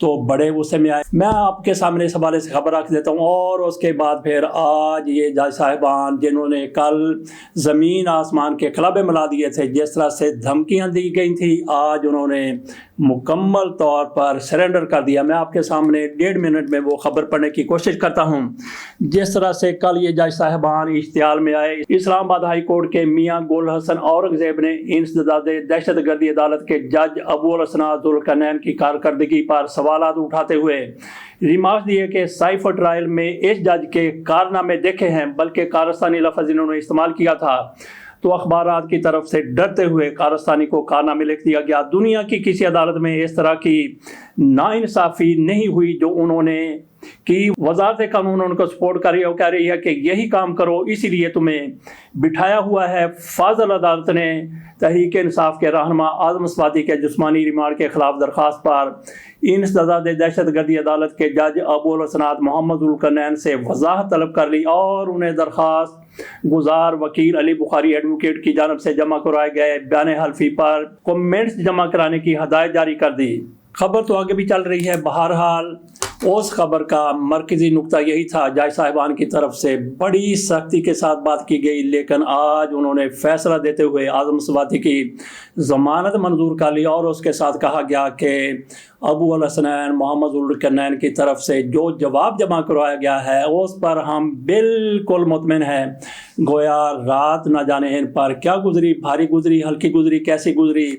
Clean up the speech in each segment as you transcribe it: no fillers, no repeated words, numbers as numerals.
تو بڑے غصے میں آئے۔ میں آپ کے سامنے اس حوالے سے خبر رکھ دیتا ہوں، اور اس کے بعد پھر آج یہ جج صاحبان جنہوں نے کل زمین آسمان کے خلابے ملا دیے تھے، جس طرح سے دھمکیاں دی گئی تھیں، آج انہوں نے مکمل طور پر سرنڈر کر دیا۔ میں آپ کے سامنے 1.5 منٹ میں وہ خبر پڑھنے کی کوشش کرتا ہوں۔ جس طرح سے کل یہ جج صاحبان اشتعال میں آئے، اسلام آباد ہائی کورٹ کے میاں گل حسن اورنگزیب نے انسداد دہشت گردی عدالت کے جج ابو الحسنات ذوالقرنین کی کارکردگی پر سوالات اٹھاتے ہوئے ریمارکس دیے کہ سائفر ٹرائل میں اس جج کے کارنامے دیکھے ہیں، بلکہ کارستانی لفظ انہوں نے استعمال کیا تھا، تو اخبارات کی طرف سے ڈرتے ہوئے کارستانی کو کارنامے لکھ دیا گیا۔ دنیا کی کسی عدالت میں اس طرح کی ناانصافی نہیں ہوئی جو انہوں نے کی۔ وزارت قانون ان کو سپورٹ کر رہی ہے، وہ کہہ رہی ہے کہ یہی کام کرو، اسی لیے تمہیں بٹھایا ہوا ہے۔ فاضل عدالت نے تحریک انصاف کے رہنما اعظم صفاتی کے جسمانی ریمانڈ کے خلاف درخواست پر انسداد دہشت گردی عدالت کے جج ابو الحسنات محمد ذوالقرنین سے وضاحت طلب کر لی، اور انہیں درخواست گزار وکیل علی بخاری ایڈوکیٹ کی جانب سے جمع کرائے گئے بیان حلفی پر کمنٹس جمع کرانے کی ہدایت جاری کر دی۔ خبر تو آگے بھی چل رہی ہے۔ بہرحال اس خبر کا مرکزی نقطہ یہی تھا، جج صاحبان کی طرف سے بڑی سختی کے ساتھ بات کی گئی، لیکن آج انہوں نے فیصلہ دیتے ہوئے اعظم صفاتی کی ضمانت منظور کر لی، اور اس کے ساتھ کہا گیا کہ ابو الحسنین محمد ذوالقرنین کی طرف سے جو جواب جمع کروایا گیا ہے اس پر ہم بالکل مطمئن ہیں۔ گویا رات نہ جانے ان پر کیا گزری، بھاری گزری، ہلکی گزری، کیسی گزری،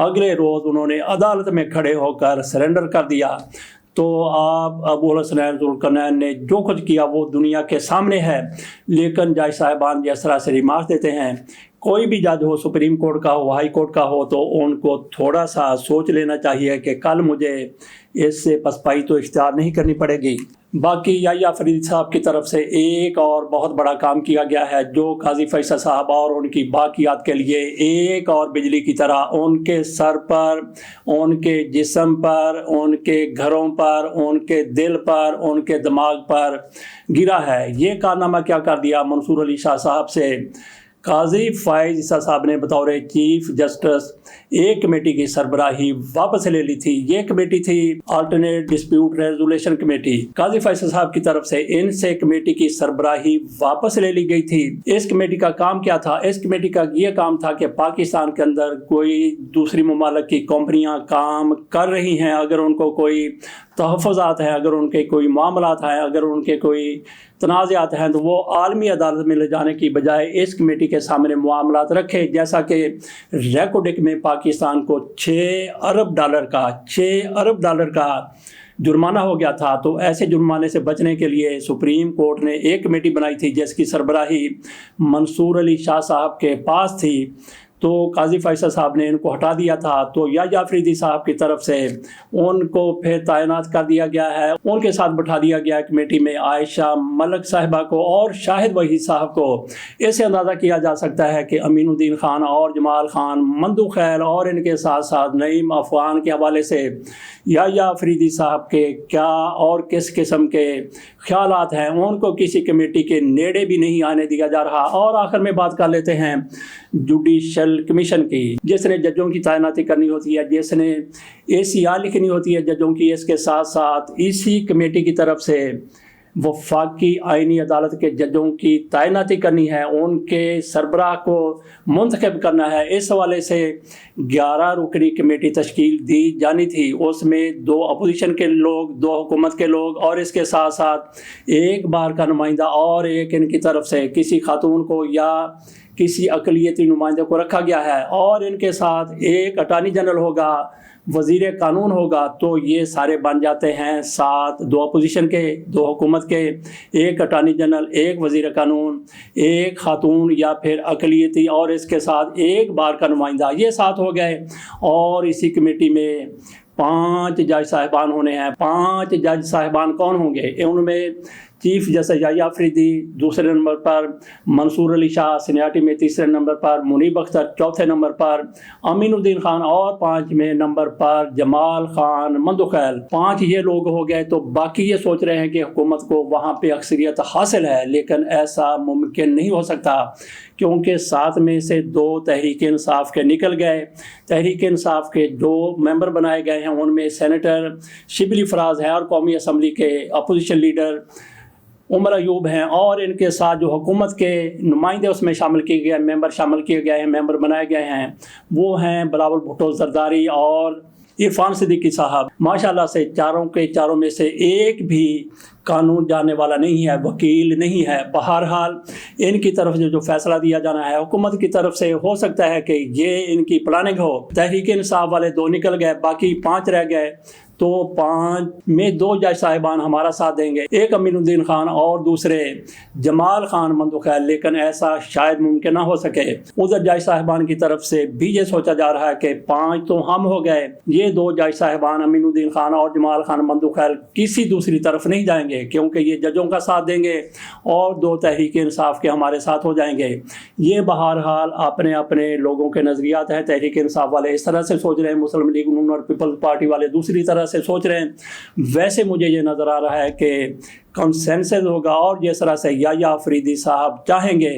اگلے روز انہوں نے عدالت میں کھڑے ہو کر سرنڈر کر دیا۔ تو آپ ابو الحسنین ذوالقرنین نے جو کچھ کیا وہ دنیا کے سامنے ہے، لیکن جج صاحبان جس طرح سے ریمارکس دیتے ہیں، کوئی بھی جج ہو، سپریم کورٹ کا ہو، ہائی کورٹ کا ہو، تو ان کو تھوڑا سا سوچ لینا چاہیے کہ کل مجھے اس سے پسپائی تو اختیار نہیں کرنی پڑے گی۔ باقی یحییٰ فریدی صاحب کی طرف سے ایک اور بہت بڑا کام کیا گیا ہے، جو قاضی فیصل صاحب اور ان کی باقیات کے لیے ایک اور بجلی کی طرح ان کے سر پر، ان کے جسم پر، ان کے گھروں پر، ان کے دل پر، ان کے دماغ پر گرا ہے۔ یہ کارنامہ کیا کر دیا منصور علی شاہ صاحب سے قاضی فائز عیسیٰ صاحب نے بطور چیف جسٹس ایک کمیٹی کی سربراہی واپس لے لی تھی۔ یہ کمیٹی تھی آلٹرنیٹ ڈسپیوٹ ریزولوشن کمیٹی۔ قاضی فیصل صاحب کی طرف سے ان سے کمیٹی کی سربراہی واپس لے لی گئی تھی۔ اس کمیٹی کا کام کیا تھا؟ اس کمیٹی کا یہ کام تھا کہ پاکستان کے اندر کوئی دوسری ممالک کی کمپنیاں کام کر رہی ہیں، اگر ان کو کوئی تحفظات ہیں، اگر ان کے کوئی معاملات ہیں، اگر ان کے کوئی تنازعات ہیں، تو وہ عالمی عدالت میں لے جانے کی بجائے اس کمیٹی کے سامنے معاملات رکھے۔ جیسا کہ ریکوڈک میں پاکستان کو 6 ارب ڈالر کا جرمانہ ہو گیا تھا، تو ایسے جرمانے سے بچنے کے لیے سپریم کورٹ نے ایک کمیٹی بنائی تھی جس کی سربراہی منصور علی شاہ صاحب کے پاس تھی، تو قاضی فیصل صاحب نے ان کو ہٹا دیا تھا۔ تو یحییٰ فریدی صاحب کی طرف سے ان کو پھر تعینات کر دیا گیا ہے، ان کے ساتھ بٹھا دیا گیا کمیٹی میں عائشہ ملک صاحبہ کو اور شاہد وحید صاحب کو۔ اس سے اندازہ کیا جا سکتا ہے کہ امین الدین خان اور جمال خان مندو خیل اور ان کے ساتھ ساتھ نعیم افغان کے حوالے سے یحییٰ فریدی صاحب کے کیا اور کس قسم کے خیالات ہیں، ان کو کسی کمیٹی کے نیڑے بھی نہیں آنے دیا جا رہا۔ اور آخر میں بات کر لیتے ہیں جوڈیشل کمیشن کی، جس نے ججوں کی تعیناتی کرنی ہوتی ہے، جس نے ACR لکھنی ہوتی ہے ججوں کی، اس کے ساتھ ساتھ اسی کمیٹی کی طرف سے وفاقی آئینی عدالت کے ججوں کی تعیناتی کرنی ہے، ان کے سربراہ کو منتخب کرنا ہے۔ اس حوالے سے 11 رکنی کمیٹی تشکیل دی جانی تھی، اس میں 2 اپوزیشن کے لوگ، 2 حکومت کے لوگ، اور اس کے ساتھ ساتھ ایک بار کا نمائندہ اور ایک ان کی طرف سے کسی خاتون کو یا کسی اقلیتی نمائندے کو رکھا گیا ہے، اور ان کے ساتھ ایک اٹارنی جنرل ہوگا، وزیر قانون ہوگا۔ تو یہ سارے بن جاتے ہیں 7، 2 اپوزیشن کے، 2 حکومت کے، ایک اٹارنی جنرل، ایک وزیر قانون، ایک خاتون یا پھر اقلیتی، اور اس کے ساتھ ایک بار کا نمائندہ۔ یہ 7 ہو گئے، اور اسی کمیٹی میں 5 جج صاحبان ہونے ہیں۔ 5 جج صاحبان کون ہوں گے؟ ان میں چیف جسٹس یحییٰ آفریدی، دوسرے نمبر پر منصور علی شاہ سینیارٹی میں، تیسرے نمبر پر منیب اختر، چوتھے نمبر پر امین الدین خان اور پانچویں نمبر پر جمال خان مندوخیل۔ 5 یہ لوگ ہو گئے، تو باقی یہ سوچ رہے ہیں کہ حکومت کو وہاں پہ اکثریت حاصل ہے، لیکن ایسا ممکن نہیں ہو سکتا، کیونکہ 7 میں سے 2 تحریک انصاف کے نکل گئے۔ تحریک انصاف کے جو ممبر بنائے گئے ہیں ان میں سینیٹر شبلی فراز ہیں، اور قومی اسمبلی کے اپوزیشن لیڈر عمر ایوب ہیں، اور ان کے ساتھ جو حکومت کے نمائندے اس میں شامل کیے گئے، ممبر شامل کیے گئے ہیں، ممبر بنائے گئے ہیں، وہ ہیں بلاول بھٹو زرداری اور عرفان صدیقی صاحب۔ ماشاءاللہ سے چاروں کے چاروں میں سے ایک بھی قانون جاننے والا نہیں ہے، وکیل نہیں ہے۔ بہرحال ان کی طرف سے جو فیصلہ دیا جانا ہے حکومت کی طرف سے، ہو سکتا ہے کہ یہ ان کی پلاننگ ہو۔ تحریک انصاف والے 2 نکل گئے، باقی 5 رہ گئے، تو 5 میں 2 جج صاحبان ہمارا ساتھ دیں گے، ایک امین الدین خان اور دوسرے جمال خان مندوخیل، لیکن ایسا شاید ممکن نہ ہو سکے۔ ادھر جج صاحبان کی طرف سے بھی یہ سوچا جا رہا ہے کہ 5 تو ہم ہو گئے، یہ 2 جج صاحبان امین الدین خان اور جمال خان مندوخیل کسی دوسری طرف نہیں جائیں گے، کیونکہ یہ ججوں کا ساتھ دیں گے اور 2 تحریک انصاف کے ہمارے ساتھ ہو جائیں گے۔ یہ بہرحال اپنے اپنے لوگوں کے نظریات ہیں۔ تحریک انصاف والے اس طرح سے سوچ رہے ہیں، مسلم لیگ نون اور پیپلز پارٹی والے دوسری طرح سے سوچ رہے ہیں۔ ویسے مجھے یہ نظر آ رہا ہے کہ کنسنسس ہوگا، اور جس طرح سے یحییٰ آفریدی صاحب چاہیں گے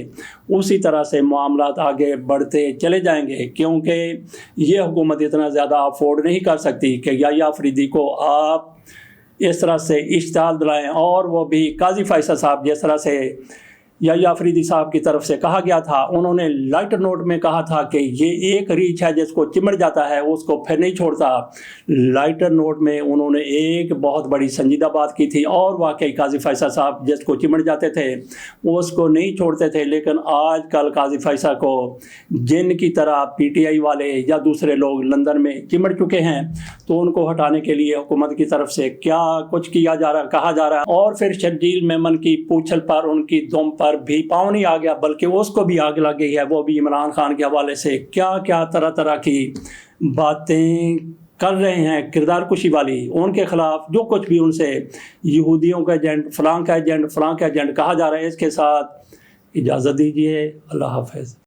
اسی طرح سے معاملات آگے بڑھتے چلے جائیں گے، کیونکہ یہ حکومت اتنا زیادہ افورڈ نہیں کر سکتی کہ یحییٰ آفریدی کو آپ اس طرح سے اشتعال دلائیں، اور وہ بھی قاضی فیصل صاحب جس طرح سے یحییٰ آفریدی صاحب کی طرف سے کہا گیا تھا، انہوں نے لائٹر نوٹ میں کہا تھا کہ یہ ایک ریچھ ہے جس کو چمٹ جاتا ہے اس کو پھر نہیں چھوڑتا۔ لائٹر نوٹ میں انہوں نے ایک بہت بڑی سنجیدہ بات کی تھی، اور واقعی قاضی فیصل صاحب جس کو چمٹ جاتے تھے اس کو نہیں چھوڑتے تھے، لیکن آج کل قاضی فیصل کو جن کی طرح پی ٹی آئی والے یا دوسرے لوگ لندن میں چمٹ چکے ہیں، تو ان کو ہٹانے کے لیے حکومت کی طرف سے کیا کچھ کیا جا رہا، کہا جا رہا ہے، اور پھر شرجیل میمن کی پوچھل پر ان کی دم پر بھی پاؤں نہیں آ گیا، بلکہ اس کو بھی آگ لگ گئی ہے، وہ بھی عمران خان کے حوالے سے کیا کیا طرح طرح کی باتیں کر رہے ہیں، کردار کشی والی، ان کے خلاف جو کچھ بھی ان سے یہودیوں کا ایجنٹ، فلاں کا ایجنٹ، فلاں کا ایجنٹ کہا جا رہا ہے۔ اس کے ساتھ اجازت دیجیے، اللہ حافظ۔